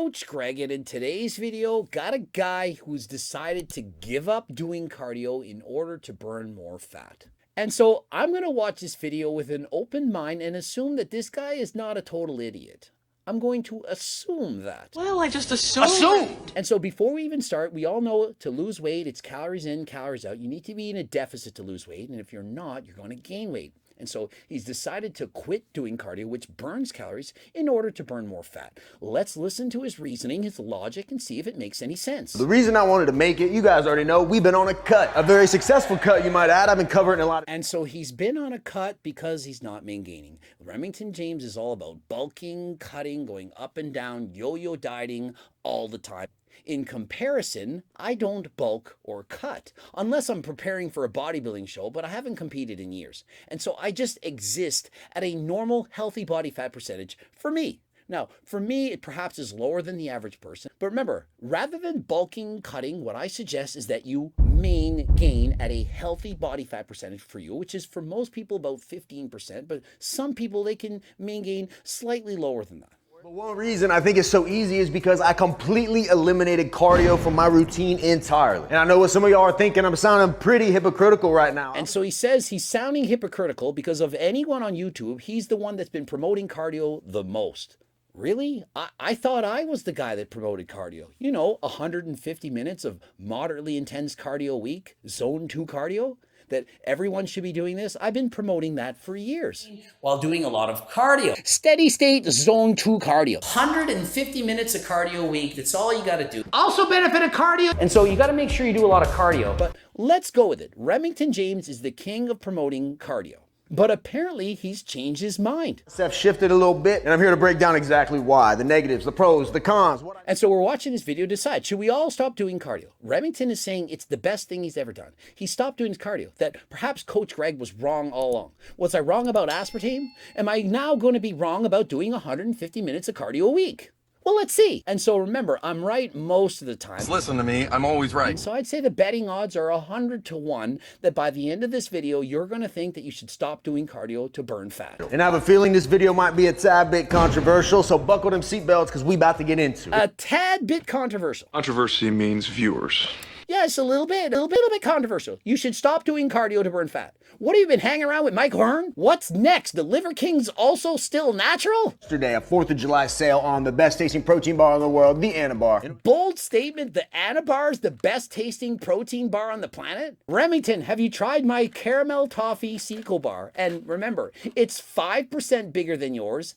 Coach Greg, and in today's video, got a guy who's decided to give up doing cardio in order to burn more fat. And so I'm going to watch this video with an open mind and assume that this guy is not a total idiot. I'm going to assume that. Well, I just assumed. And so before we even start, we all know to lose weight, it's calories in, calories out. You need to be in a deficit to lose weight. And if you're not, you're going to gain weight. And so he's decided to quit doing cardio, which burns calories, in order to burn more fat. Let's listen to his reasoning, his logic, and see if it makes any sense. The reason I wanted to make it, you guys already know, we've been on a cut. A very successful cut, you might add. I've been covering a lot. And so he's been on a cut because he's not maintaining. Remington James is all about bulking, cutting, going up and down, yo-yo dieting all the time. In comparison, I don't bulk or cut unless I'm preparing for a bodybuilding show, but I haven't competed in years. And so I just exist at a normal, healthy body fat percentage for me. Now, for me, it perhaps is lower than the average person. But remember, rather than bulking, cutting, what I suggest is that you gain at a healthy body fat percentage for you, which is for most people about 15%, but some people, they can gain slightly lower than that. But one reason I think it's so easy is because I completely eliminated cardio from my routine entirely. And I know what some of y'all are thinking, I'm sounding pretty hypocritical right now. And so he says he's sounding hypocritical because of anyone on YouTube, he's the one that's been promoting cardio the most. Really? I thought I was the guy that promoted cardio. You know, 150 minutes of moderately intense cardio a week, zone 2 cardio. That everyone should be doing this. I've been promoting that for years. While doing a lot of cardio. Steady state zone 2 cardio. 150 minutes of cardio a week. That's all you got to do. Also benefit of cardio. And so you got to make sure you do a lot of cardio. But let's go with it. Remington James is the king of promoting cardio. But apparently he's changed his mind. Seth shifted a little bit, and I'm here to break down exactly why. The negatives, the pros, the cons. And so we're watching this video decide, should we all stop doing cardio? Remington is saying it's the best thing he's ever done. He stopped doing his cardio, that perhaps Coach Greg was wrong all along. Was I wrong about aspartame? Am I now going to be wrong about doing 150 minutes of cardio a week? Well, let's see. And so remember, I'm right most of the time. Just listen to me, I'm always right. And so I'd say the betting odds are 100 to 1 that by the end of this video, you're going to think that you should stop doing cardio to burn fat. And I have a feeling this video might be a tad bit controversial, so buckle them seatbelts because we about to get into it. A tad bit controversial. Controversy means viewers. Yes, a little bit controversial. You should stop doing cardio to burn fat. What have you been hanging around with Mike Hearn? What's next? The Liver King's also still natural? Yesterday, a 4th of July sale on the best tasting protein bar in the world, the Anabar. Bold statement, the Anabar is the best tasting protein bar on the planet? Remington, have you tried my caramel toffee Sequel bar? And remember, it's 5% bigger than yours.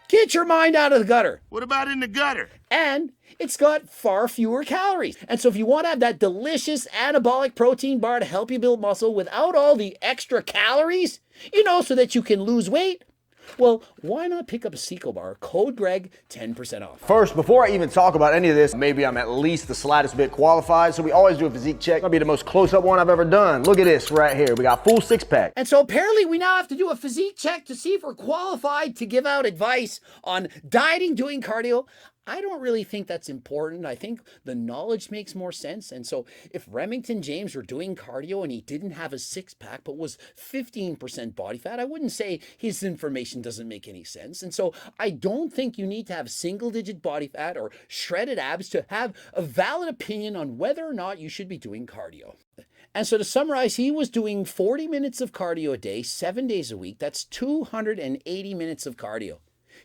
Get your mind out of the gutter. What about in the gutter? And it's got far fewer calories. And so if you want to have that delicious anabolic protein bar to help you build muscle without all the extra calories, you know, so that you can lose weight, well, why not pick up a Sequel bar? Code Greg, 10% off. First, before I even talk about any of this, maybe I'm at least the slightest bit qualified, so we always do a physique check. That'll be the most close-up one I've ever done. Look at this right here. We got full 6-pack. And so apparently we now have to do a physique check to see if we're qualified to give out advice on dieting, doing cardio. I don't really think that's important. I think the knowledge makes more sense. And so if Remington James were doing cardio and he didn't have a 6-pack but was 15% body fat, I wouldn't say his information doesn't make any sense. And so I don't think you need to have single-digit body fat or shredded abs to have a valid opinion on whether or not you should be doing cardio. And so to summarize, he was doing 40 minutes of cardio a day, 7 days a week. That's 280 minutes of cardio.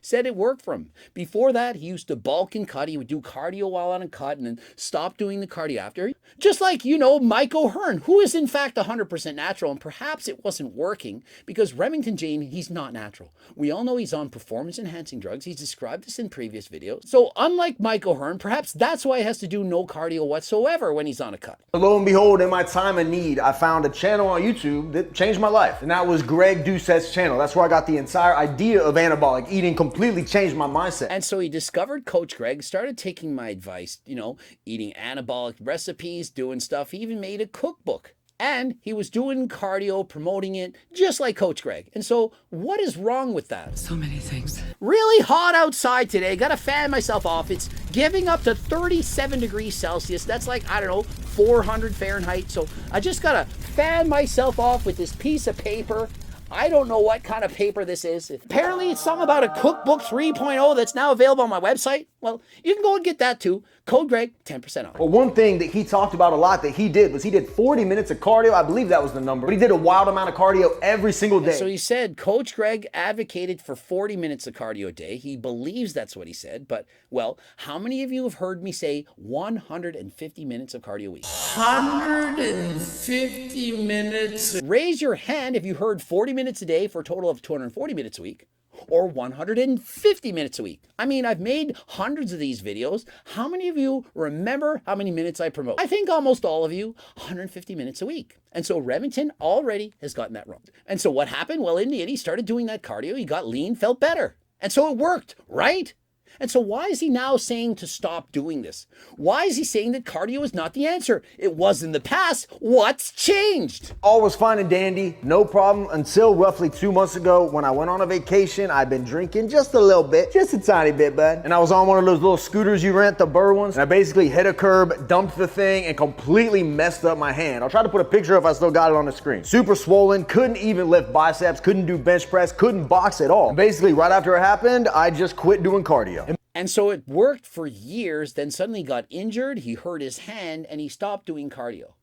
Said it worked for him. Before that, he used to bulk and cut. He would do cardio while on a cut and then stop doing the cardio after. Just like, you know, Mike O'Hearn, who is in fact 100% natural, and perhaps it wasn't working because Remington James, he's not natural. We all know he's on performance-enhancing drugs. He's described this in previous videos. So unlike Mike O'Hearn, perhaps that's why he has to do no cardio whatsoever when he's on a cut. Lo and behold, in my time of need, I found a channel on YouTube that changed my life. And that was Greg Doucette's channel. That's where I got the entire idea of anabolic eating, completely changed my mindset. And so he discovered Coach Greg, started taking my advice, you know, eating anabolic recipes, doing stuff. He even made a cookbook. And he was doing cardio, promoting it, just like Coach Greg. And so what is wrong with that? So many things. Really hot outside today. Got to fan myself off. It's giving up to 37 degrees Celsius. That's like, I don't know, 400 Fahrenheit. So I just got to fan myself off with this piece of paper. I don't know what kind of paper this is. Apparently it's something about a cookbook 3.0 that's now available on my website. Well, you can go and get that too. Code Greg, 10% off. Well, one thing that he talked about a lot that he did was he did 40 minutes of cardio. I believe that was the number. But he did a wild amount of cardio every single day. So he said Coach Greg advocated for 40 minutes of cardio a day. He believes that's what he said. But, well, how many of you have heard me say 150 minutes of cardio a week? 150 minutes. Raise your hand if you heard 40 minutes a day for a total of 240 minutes a week, or 150 minutes a week. I mean, I've made hundreds of these videos. How many of you remember how many minutes I promote? I think almost all of you, 150 minutes a week. And so Remington already has gotten that wrong. And so what happened? Well, in the end, he started doing that cardio. He got lean, felt better. And so it worked, right? And so why is he now saying to stop doing this? Why is he saying that cardio is not the answer? It was in the past. What's changed? All was fine and dandy, no problem, until roughly 2 months ago when I went on a vacation. I'd been drinking just a little bit, just a tiny bit, bud. And I was on one of those little scooters you rent, the Burr ones. And I basically hit a curb, dumped the thing, and completely messed up my hand. I'll try to put a picture if I still got it on the screen. Super swollen, couldn't even lift biceps, couldn't do bench press, couldn't box at all. And basically, right after it happened, I just quit doing cardio. And so it worked for years, then suddenly got injured, he hurt his hand, and he stopped doing cardio.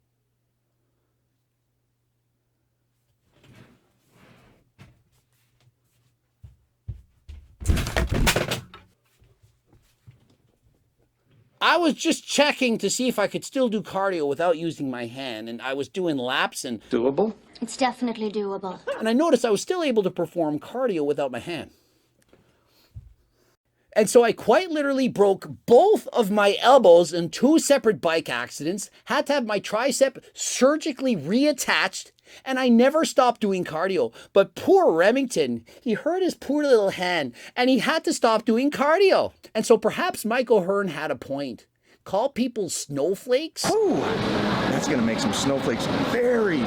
I was just checking to see if I could still do cardio without using my hand, and I was doing laps and... Doable? It's definitely doable. And I noticed I was still able to perform cardio without my hand. And so I quite literally broke both of my elbows in 2 separate bike accidents, had to have my tricep surgically reattached, and I never stopped doing cardio. But poor Remington, he hurt his poor little hand, and he had to stop doing cardio. And so perhaps Mike O'Hearn had a point. Call people snowflakes? Ooh, that's gonna make some snowflakes very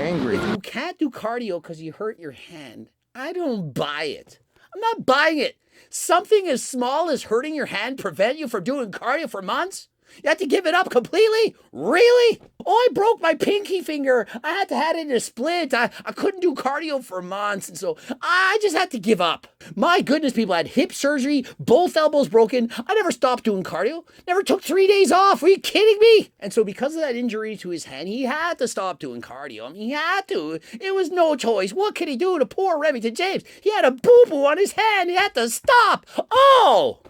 angry. If you can't do cardio because you hurt your hand, I don't buy it. I'm not buying it. Something as small as hurting your hand prevent you from doing cardio for months? You had to give it up completely? Really? Oh, I broke my pinky finger. I had to have it in a splint. I couldn't do cardio for months. And so I just had to give up. My goodness, people, I had hip surgery, both elbows broken. I never stopped doing cardio. Never took 3 days off. Are you kidding me? And so because of that injury to his hand, he had to stop doing cardio. I mean, he had to. It was no choice. What could he do to poor Remington James? He had a boo-boo on his hand. He had to stop. Oh!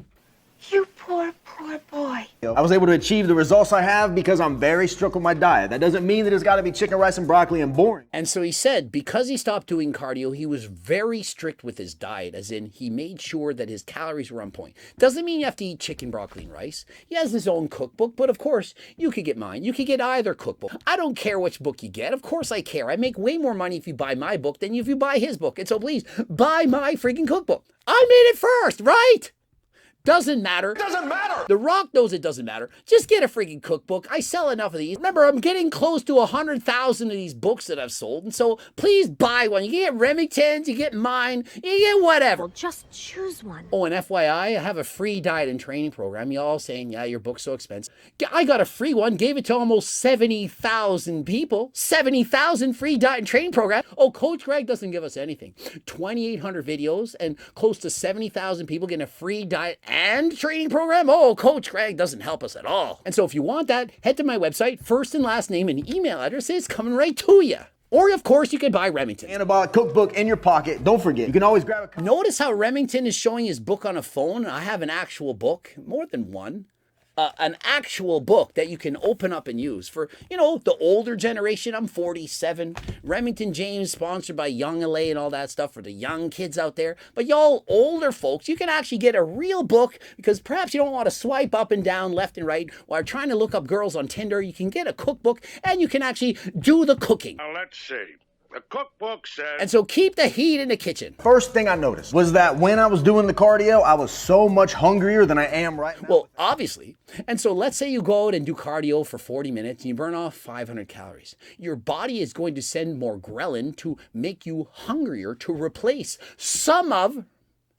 You poor, poor boy. I was able to achieve the results I have because I'm very strict with my diet. That doesn't mean that it's gotta be chicken, rice, and broccoli and boring. And so he said because he stopped doing cardio, he was very strict with his diet, as in he made sure that his calories were on point. Doesn't mean you have to eat chicken, broccoli, and rice. He has his own cookbook, but of course, you could get mine. You could get either cookbook. I don't care which book you get. Of course I care. I make way more money if you buy my book than if you buy his book. And so please, buy my freaking cookbook. I made it first, right? Doesn't matter. Doesn't matter! The Rock knows it doesn't matter. Just get a freaking cookbook. I sell enough of these. Remember, I'm getting close to 100,000 of these books that I've sold. And so please buy one. You get Remington's, you get mine, you get whatever. Well, just choose one. Oh, and FYI, I have a free diet and training program. Y'all saying, yeah, your book's so expensive. I got a free one, gave it to almost 70,000 people. 70,000 free diet and training program. Oh, Coach Greg doesn't give us anything. 2,800 videos and close to 70,000 people getting a free diet and training program. Oh, Coach Greg doesn't help us at all. And so if you want that, head to my website, first and last name and email address is coming right to you. Or of course you can buy Remington. Anabolic cookbook in your pocket. Don't forget, you can always grab a... Notice how Remington is showing his book on a phone. I have an actual book, more than one. An actual book that you can open up and use for, you know, the older generation. I'm 47. Remington James, sponsored by Young LA and all that stuff for the young kids out there. But y'all older folks, you can actually get a real book because perhaps you don't want to swipe up and down, left and right while trying to look up girls on Tinder. You can get a cookbook and you can actually do the cooking. Now let's see. The cookbook says... And so keep the heat in the kitchen. First thing I noticed was that when I was doing the cardio, I was so much hungrier than I am right now. Well, obviously. And so let's say you go out and do cardio for 40 minutes and you burn off 500 calories. Your body is going to send more ghrelin to make you hungrier to replace some of...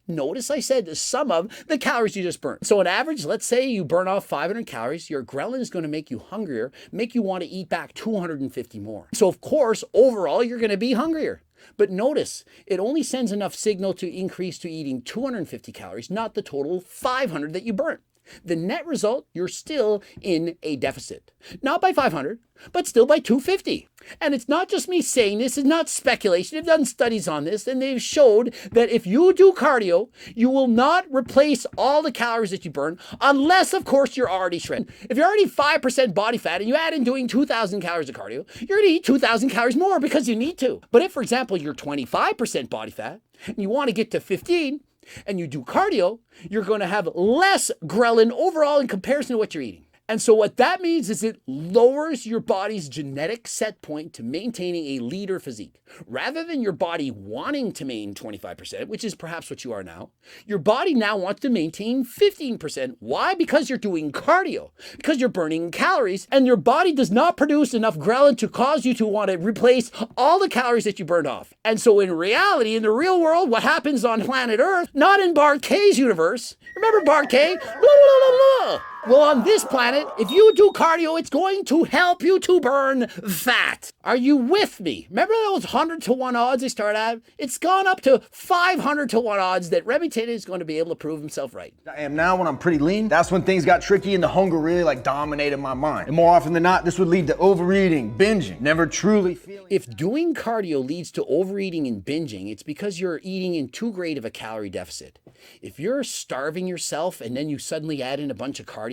Notice I said some of the calories you just burned. So on average, let's say you burn off 500 calories, your ghrelin is going to make you hungrier, make you want to eat back 250 more. So of course, overall, you're going to be hungrier. But notice, it only sends enough signal to increase to eating 250 calories, not the total 500 that you burnt. The net result, you're still in a deficit. Not by 500, but still by 250. And it's not just me saying this, it's not speculation. They've done studies on this, and they've showed that if you do cardio, you will not replace all the calories that you burn, unless, of course, you're already shredded. If you're already 5% body fat and you add in doing 2,000 calories of cardio, you're going to eat 2,000 calories more because you need to. But if, for example, you're 25% body fat and you want to get to 15, and you do cardio, you're going to have less ghrelin overall in comparison to what you're eating. And so what that means is it lowers your body's genetic set point to maintaining a leader physique. Rather than your body wanting to maintain 25%, which is perhaps what you are now, your body now wants to maintain 15%. Why? Because you're doing cardio, because you're burning calories, and your body does not produce enough ghrelin to cause you to want to replace all the calories that you burned off. And so in reality, in the real world, what happens on planet Earth, not in Bart K's universe, remember Bart K? Blah, blah, blah, blah. Well, on this planet, if you do cardio, it's going to help you to burn fat. Are you with me? Remember those 100 to 1 odds they started at? It's gone up to 500 to 1 odds that Remington is going to be able to prove himself right. I am now when I'm pretty lean. That's when things got tricky and the hunger really dominated my mind. And more often than not, this would lead to overeating, binging, never truly feeling. If doing cardio leads to overeating and binging, it's because you're eating in too great of a calorie deficit. If you're starving yourself and then you suddenly add in a bunch of cardio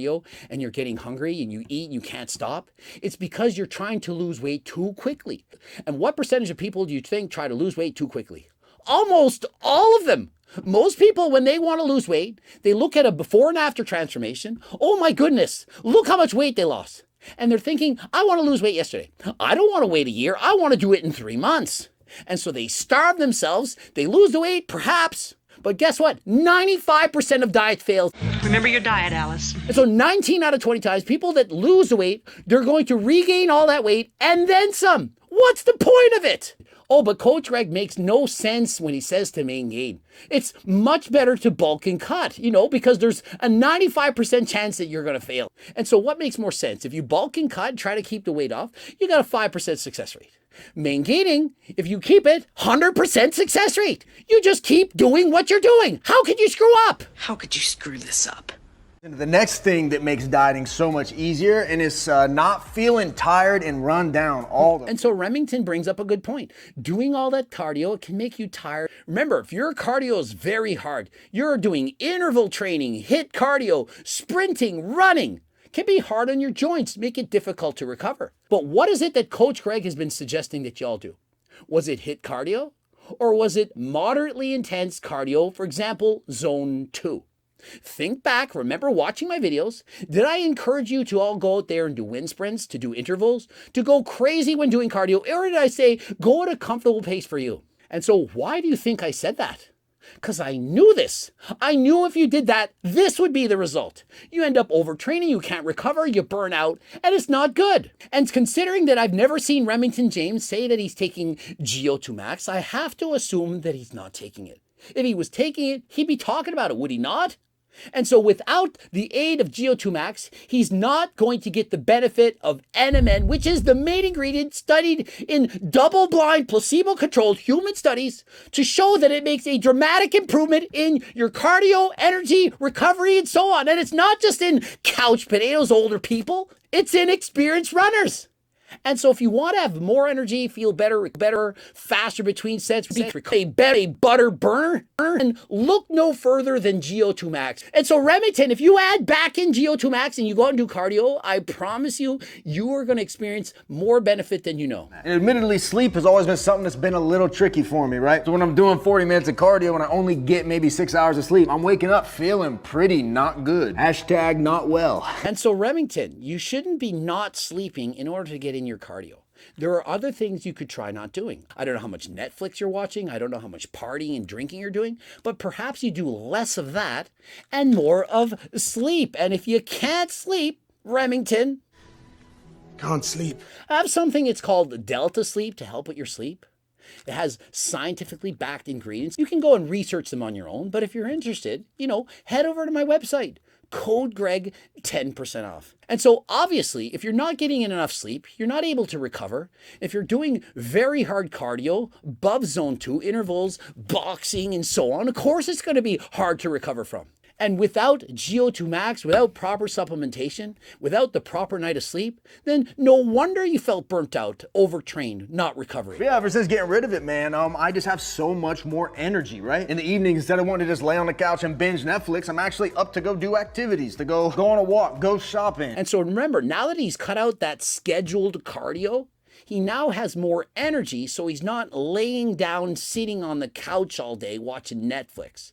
and you're getting hungry and you eat and you can't stop, it's because you're trying to lose weight too quickly. And what percentage of people do you think try to lose weight too quickly? Almost all of them. Most people, when they want to lose weight, they look at a before and after transformation. Oh my goodness, look how much weight they lost. And they're thinking, I want to lose weight yesterday. I don't want to wait a year. I want to do it in 3 months. And so they starve themselves. They lose the weight, perhaps. But guess what? 95% of diets fail. Remember your diet, Alice. And so 19 out of 20 times, people that lose the weight, they're going to regain all that weight and then some. What's the point of it? Oh, but Coach Greg makes no sense when he says to maintain. It's much better to bulk and cut, because there's a 95% chance that you're going to fail. And so what makes more sense? If you bulk and cut and try to keep the weight off, you got a 5% success rate. Maintaining, if you keep it, 100% success rate. You just keep doing what you're doing. How could you screw up? How could you screw this up? The next thing that makes dieting so much easier and is not feeling tired and run down all the And so Remington brings up a good point. Doing all that cardio, it can make you tired. Remember, if your cardio is very hard, you're doing interval training, HIIT cardio, sprinting, running, can be hard on your joints, make it difficult to recover. But what is it that Coach Greg has been suggesting that y'all do? Was it HIIT cardio? Or was it moderately intense cardio, for example, zone 2? Think back, remember watching my videos. Did I encourage you to all go out there and do wind sprints, to do intervals, to go crazy when doing cardio? Or did I say, go at a comfortable pace for you? And so why do you think I said that? Because I knew this. I knew if you did that, this would be the result. You end up overtraining, you can't recover, you burn out, and it's not good. And considering that I've never seen Remington James say that he's taking GO2 Max, I have to assume that he's not taking it. If he was taking it, he'd be talking about it, would he not? And so without the aid of GO2 Max, he's not going to get the benefit of NMN, which is the main ingredient studied in double-blind, placebo-controlled human studies to show that it makes a dramatic improvement in your cardio, energy, recovery, and so on. And it's not just in couch potatoes, older people. It's in experienced runners. And so if you want to have more energy, feel better, faster between sets, a butter burner, and look no further than GO2 Max. And so Remington, if you add back in GO2 Max and you go out and do cardio, I promise you, you are going to experience more benefit than you know. And admittedly, sleep has always been something that's been a little tricky for me, right? So when I'm doing 40 minutes of cardio and I only get maybe 6 hours of sleep, I'm waking up feeling pretty not good. Hashtag not well. And so Remington, you shouldn't be not sleeping in order to get in your cardio. There are other things you could try not doing. I don't know how much Netflix you're watching. I don't know how much partying and drinking you're doing, but perhaps you do less of that and more of sleep. And if you can't sleep, Remington, Can't sleep. I have something it's called Delta Sleep to help with your sleep. It has scientifically backed ingredients. You can go and research them on your own, but if you're interested, head over to my website, code Greg 10% off. And so obviously, if you're not getting enough sleep, you're not able to recover. If you're doing very hard cardio, above zone 2 intervals, boxing, and so on, of course it's going to be hard to recover from. And without GO2 max, without proper supplementation, without the proper night of sleep, then no wonder you felt burnt out, overtrained, not recovering. Yeah, ever since getting rid of it, man, I just have so much more energy, right? In the evening, instead of wanting to just lay on the couch and binge Netflix, I'm actually up to go do activities, to go on a walk, go shopping. And so remember, now that he's cut out that scheduled cardio, he now has more energy, so he's not laying down, sitting on the couch all day watching Netflix.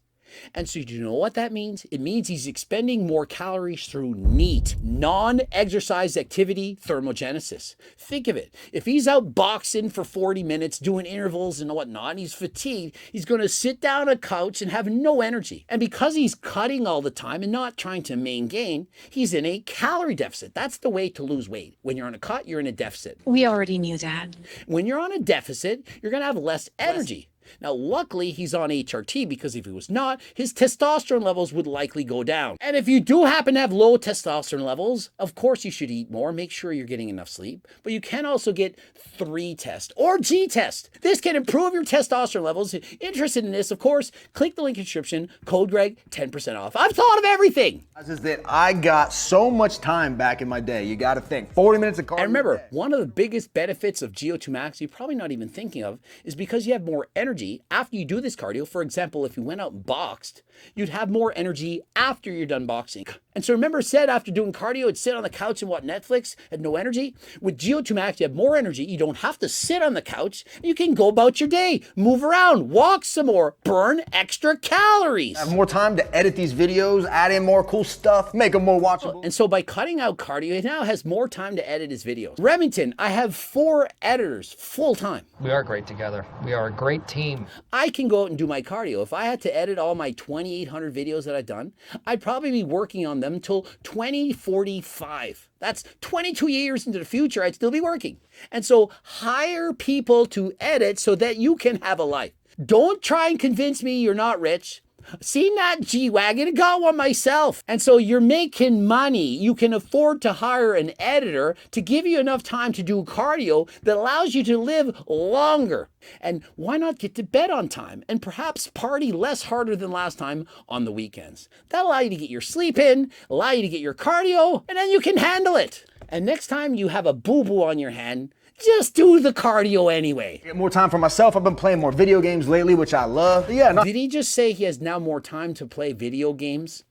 And so do you know what that means? It means he's expending more calories through NEAT, non-exercise activity thermogenesis. Think of it. If he's out boxing for 40 minutes, doing intervals and whatnot, and he's fatigued, he's going to sit down on a couch and have no energy. And because he's cutting all the time and not trying to maintain, he's in a calorie deficit. That's the way to lose weight. When you're on a cut, you're in a deficit. We already knew that. When you're on a deficit, you're going to have less energy. Now, luckily, he's on HRT because if he was not, his testosterone levels would likely go down. And if you do happen to have low testosterone levels, of course you should eat more, make sure you're getting enough sleep, but you can also get 3-test or G-test. This can improve your testosterone levels. Interested in this, of course, click the link in the description, code Greg, 10% off. I've thought of everything. Is that I got so much time back in my day. You got to think, 40 minutes of cardio. And remember, one of the biggest benefits of GO2 max you're probably not even thinking of is because you have more energy after you do this cardio. For example, if you went out and boxed, you'd have more energy after you're done boxing. And so remember, said after doing cardio, it'd sit on the couch and watch Netflix, had no energy. With GO2 max, you have more energy. You don't have to sit on the couch. You can go about your day, move around, walk some more, burn extra calories. I have more time to edit these videos, add in more cool stuff, make them more watchable. And so by cutting out cardio, he now has more time to edit his videos. Remington, I have 4 editors full time. We are great together. We are a great team. I can go out and do my cardio. If I had to edit all my 2,800 videos that I've done, I'd probably be working on them till 2045. That's 22 years into the future, I'd still be working. And so hire people to edit so that you can have a life. Don't try and convince me you're not rich. Seen that G-Wagon and got one myself. And so you're making money. You can afford to hire an editor to give you enough time to do cardio that allows you to live longer. And why not get to bed on time and perhaps party less harder than last time on the weekends? That'll allow you to get your sleep in, allow you to get your cardio, and then you can handle it. And next time you have a boo-boo on your hand, just do the cardio anyway. Get more time for myself. I've been playing more video games lately, which I love. Yeah, Did he just say he has now more time to play video games?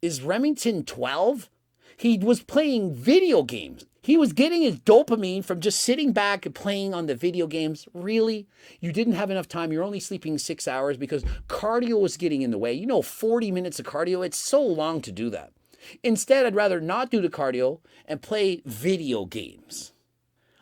Is Remington 12? He was playing video games. He was getting his dopamine from just sitting back and playing on the video games. Really? You didn't have enough time. You're only sleeping 6 hours because cardio was getting in the way. You know, 40 minutes of cardio, it's so long to do that. Instead, I'd rather not do the cardio and play video games.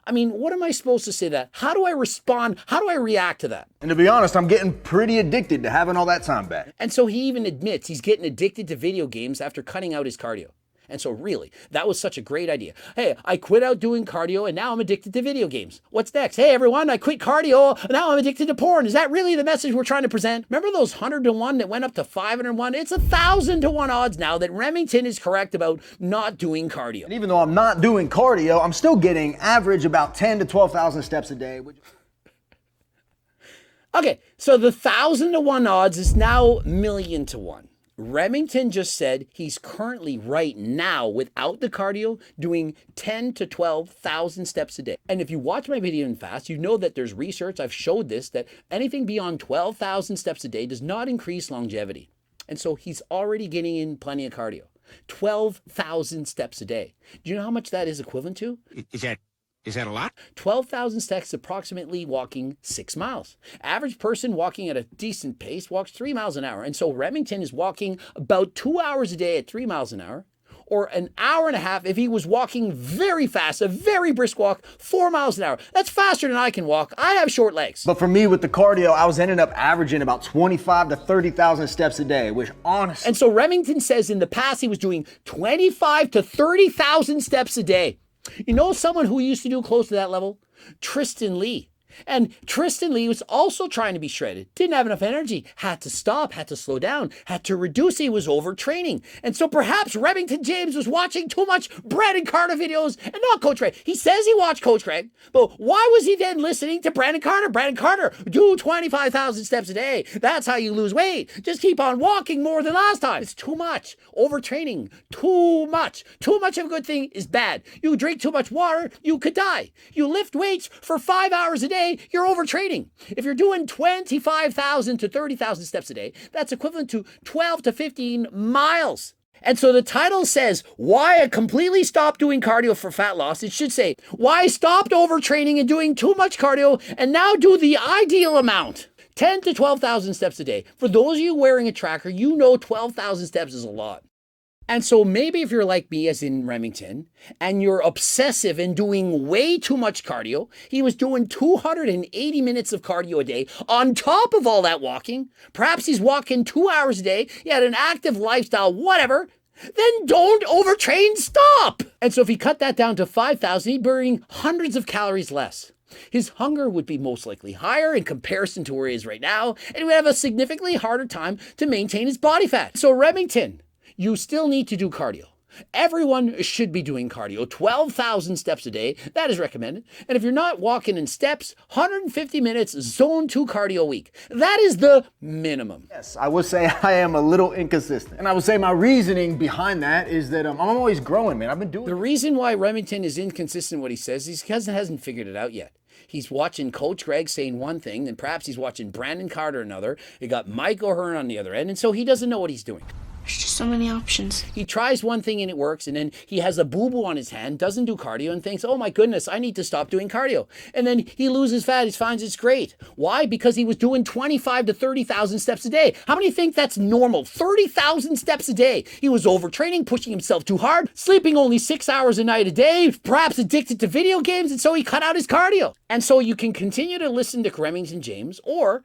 I mean, what am I supposed to say to that? How do I respond? How do I react to that? And to be honest, I'm getting pretty addicted to having all that time back. And so he even admits he's getting addicted to video games after cutting out his cardio. And so really, that was such a great idea. Hey, I quit out doing cardio and now I'm addicted to video games. What's next? Hey everyone, I quit cardio, now I'm addicted to porn. Is that really the message we're trying to present? Remember those 100 to 1 that went up to 501? It's 1,000 to 1 odds now that Remington is correct about not doing cardio. And even though I'm not doing cardio, I'm still getting average about 10 to 12,000 steps a day. Okay, so the 1,000 to 1 odds is now 1,000,000 to 1. Remington just said he's currently right now, without the cardio, doing 10 to 12,000 steps a day. And if you watch my video in fast, you know that there's research, I've showed this, that anything beyond 12,000 steps a day does not increase longevity. And so he's already getting in plenty of cardio. 12,000 steps a day. Do you know how much that is equivalent to? Is that a lot? 12,000 steps, approximately walking 6 miles. Average person walking at a decent pace walks 3 miles an hour. And so Remington is walking about 2 hours a day at 3 miles an hour, or an hour and a half if he was walking very fast, a very brisk walk, 4 miles an hour. That's faster than I can walk. I have short legs. But for me with the cardio, I was ending up averaging about 25 to 30,000 steps a day, which honestly. And so Remington says in the past he was doing 25 to 30,000 steps a day. You know someone who used to do close to that level? Tristan Lee. And Tristan Lee was also trying to be shredded, didn't have enough energy, had to stop, had to slow down, had to reduce. He was overtraining. And so perhaps Remington James was watching too much Brandon Carter videos and not Coach Greg. He says he watched Coach Greg, but why was he then listening to Brandon Carter? Brandon Carter, do 25,000 steps a day. That's how you lose weight. Just keep on walking more than last time. It's too much. Overtraining, too much. Too much of a good thing is bad. You drink too much water, you could die. You lift weights for 5 hours a day, you're overtraining. If you're doing 25,000 to 30,000 steps a day, that's equivalent to 12 to 15 miles. And so the title says, why I completely stopped doing cardio for fat loss. It should say, why I stopped overtraining and doing too much cardio and now do the ideal amount. 10 to 12,000 steps a day. For those of you wearing a tracker, you know 12,000 steps is a lot. And so maybe if you're like me, as in Remington, and you're obsessive in doing way too much cardio, he was doing 280 minutes of cardio a day on top of all that walking. Perhaps he's walking 2 hours a day. He had an active lifestyle, whatever. Then don't overtrain, stop. And so if he cut that down to 5,000, he'd burn hundreds of calories less. His hunger would be most likely higher in comparison to where he is right now, and he would have a significantly harder time to maintain his body fat. So Remington, you still need to do cardio. Everyone should be doing cardio, 12,000 steps a day. That is recommended. And if you're not walking in steps, 150 minutes zone 2 cardio a week. That is the minimum. Yes, I would say I am a little inconsistent. And I would say my reasoning behind that is that I'm always growing, man. I've been doing The reason why Remington is inconsistent in what he says is because he hasn't figured it out yet. He's watching Coach Greg saying one thing, then perhaps he's watching Brandon Carter another. You got Mike O'Hearn on the other end, and so he doesn't know what he's doing. There's just so many options. He tries one thing and it works, and then he has a boo-boo on his hand, doesn't do cardio, and thinks, oh my goodness, I need to stop doing cardio. And then he loses fat, he finds it's great. Why? Because he was doing 25 to 30,000 steps a day. How many think that's normal? 30,000 steps a day. He was overtraining, pushing himself too hard, sleeping only 6 hours a night a day, perhaps addicted to video games, and so he cut out his cardio. And so you can continue to listen to Remington James, or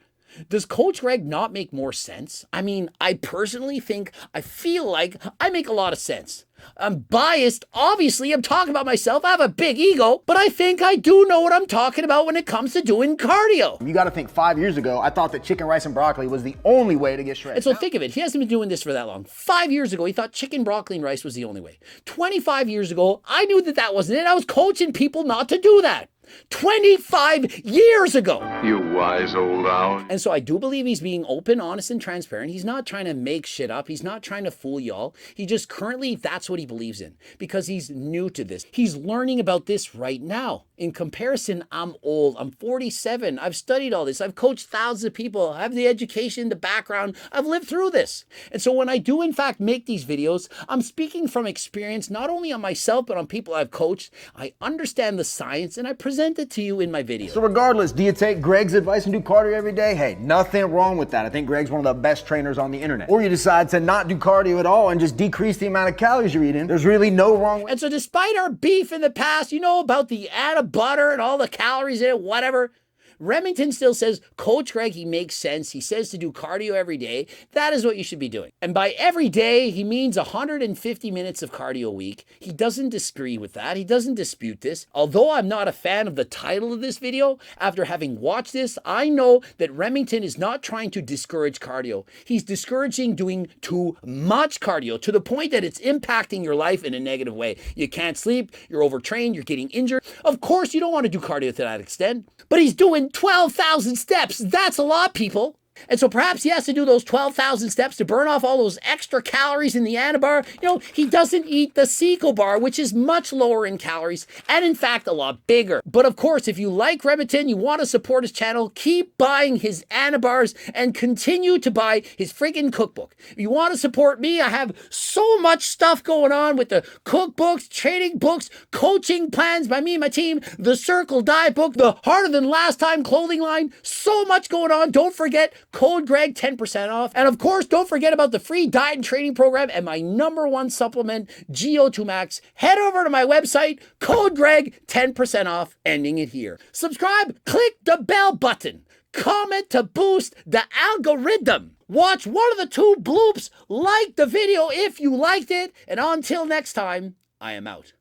does Coach Greg not make more sense? I mean, I personally think, I feel like I make a lot of sense. I'm biased. Obviously, I'm talking about myself. I have a big ego, but I think I do know what I'm talking about when it comes to doing cardio. You got to think 5 years ago, I thought that chicken, rice, and broccoli was the only way to get shredded. And so think of it. He hasn't been doing this for that long. 5 years ago, he thought chicken, broccoli, and rice was the only way. 25 years ago, I knew that that wasn't it. I was coaching people not to do that. 25 years ago. You wise old owl. And so I do believe he's being open, honest, and transparent. He's not trying to make shit up. He's not trying to fool y'all. He just currently, that's what he believes in because he's new to this. He's learning about this right now. In comparison, I'm old. I'm 47. I've studied all this. I've coached thousands of people. I have the education, the background. I've lived through this. And so when I do, in fact, make these videos, I'm speaking from experience, not only on myself, but on people I've coached. I understand the science and I present it to you in my video. So regardless, do you take Greg's advice and do cardio every day? Hey, nothing wrong with that. I think Greg's one of the best trainers on the internet. Or you decide to not do cardio at all and just decrease the amount of calories you're eating. There's really no wrong way. And so despite our beef in the past, you know, about the add of butter and all the calories in it, whatever, Remington still says, Coach Greg, he makes sense. He says to do cardio every day. That is what you should be doing. And by every day, he means 150 minutes of cardio a week. He doesn't disagree with that. He doesn't dispute this. Although I'm not a fan of the title of this video, after having watched this, I know that Remington is not trying to discourage cardio. He's discouraging doing too much cardio to the point that it's impacting your life in a negative way. You can't sleep, you're overtrained, you're getting injured. Of course, you don't want to do cardio to that extent, but he's doing 12,000 steps. That's a lot, people. And so perhaps he has to do those 12,000 steps to burn off all those extra calories in the Anabar. You know, he doesn't eat the Seco bar, which is much lower in calories and in fact a lot bigger. But of course, if you like Remington, you want to support his channel, keep buying his Anabars and continue to buy his friggin' cookbook. If you want to support me, I have so much stuff going on with the cookbooks, training books, coaching plans by me and my team, the Circle Diet book, the Harder Than Last Time clothing line, so much going on. Don't forget, code Greg 10% off. And of course, don't forget about the free diet and training program and my #1 supplement, GO2 Max. Head over to my website, code Greg 10% off, ending it here. Subscribe, click the bell button, comment to boost the algorithm. Watch one of the 2 bloops, like the video if you liked it, and until next time, I am out.